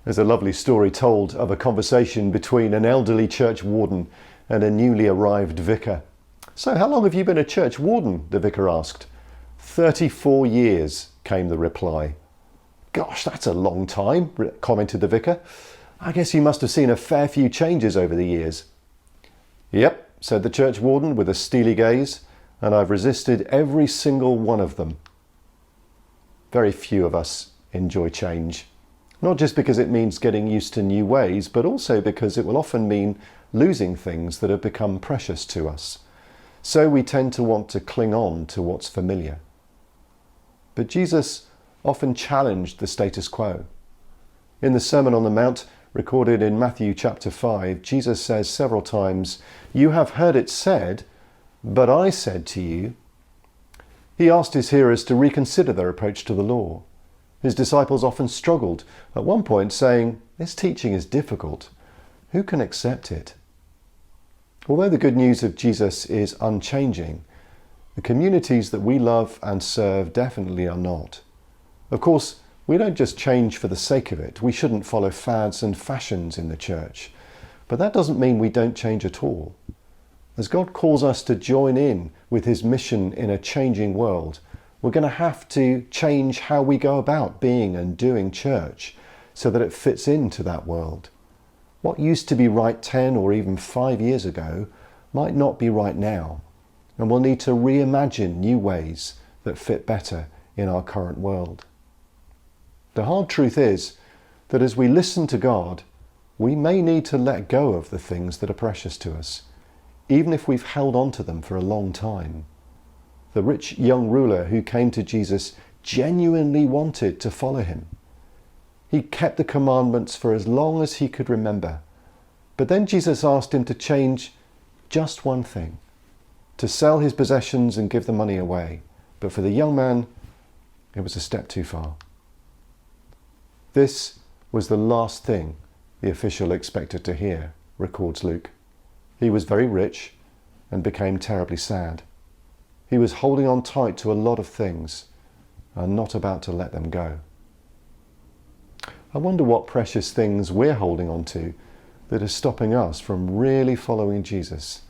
There's a lovely story told of a conversation between an elderly church warden and a newly arrived vicar. "So how long have you been a church warden?" the vicar asked. 34 years, came the reply. "Gosh, that's a long time," commented the vicar. "I guess you must have seen a fair few changes over the years." "Yep," said the church warden with a steely gaze, "and I've resisted every single one of them." Very few of us enjoy change. Not just because it means getting used to new ways, but also because it will often mean losing things that have become precious to us. So we tend to want to cling on to what's familiar. But Jesus often challenged the status quo. In the Sermon on the Mount, recorded in Matthew chapter 5, Jesus says several times, "You have heard it said, but I said to you." He asked his hearers to reconsider their approach to the law. His disciples often struggled, at one point saying, "This teaching is difficult. Who can accept it?" Although the good news of Jesus is unchanging, the communities that we love and serve definitely are not. Of course, we don't just change for the sake of it. We shouldn't follow fads and fashions in the church. But that doesn't mean we don't change at all. As God calls us to join in with his mission in a changing world, we're going to have to change how we go about being and doing church so that it fits into that world. What used to be right 10 or even 5 years ago might not be right now, and we'll need to reimagine new ways that fit better in our current world. The hard truth is that as we listen to God, we may need to let go of the things that are precious to us, even if we've held on to them for a long time. The rich young ruler who came to Jesus genuinely wanted to follow him. He kept the commandments for as long as he could remember. But then Jesus asked him to change just one thing, to sell his possessions and give the money away. But for the young man, it was a step too far. This was the last thing the official expected to hear, records Luke. He was very rich and became terribly sad. He was holding on tight to a lot of things and not about to let them go. I wonder what precious things we're holding on to that are stopping us from really following Jesus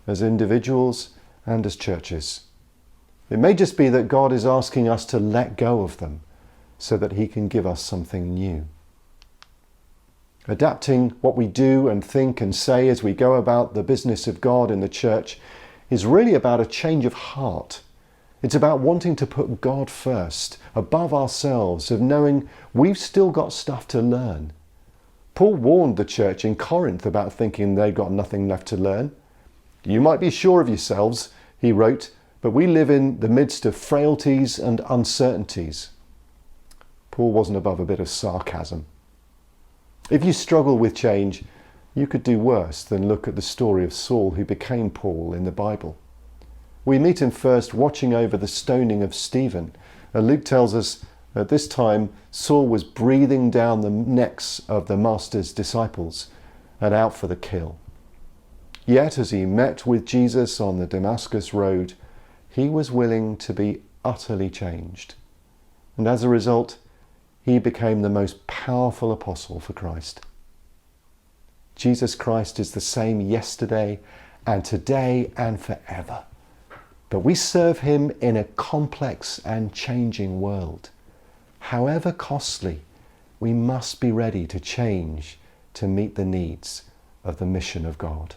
as individuals and as churches. It may just be that God is asking us to let go of them so that he can give us something new. Adapting what we do and think and say as we go about the business of God in the church is really about a change of heart. It's about wanting to put God first, above ourselves, of knowing we've still got stuff to learn. Paul warned the church in Corinth about thinking they've got nothing left to learn. "You might be sure of yourselves," he wrote, "but we live in the midst of frailties and uncertainties." Paul wasn't above a bit of sarcasm. If you struggle with change, you could do worse than look at the story of Saul, who became Paul in the Bible. We meet him first watching over the stoning of Stephen, and Luke tells us at this time Saul was breathing down the necks of the master's disciples and out for the kill. Yet as he met with Jesus on the Damascus road, he was willing to be utterly changed. And as a result, he became the most powerful apostle for Christ. Jesus Christ is the same yesterday and today and forever. But we serve him in a complex and changing world. However costly, we must be ready to change to meet the needs of the mission of God.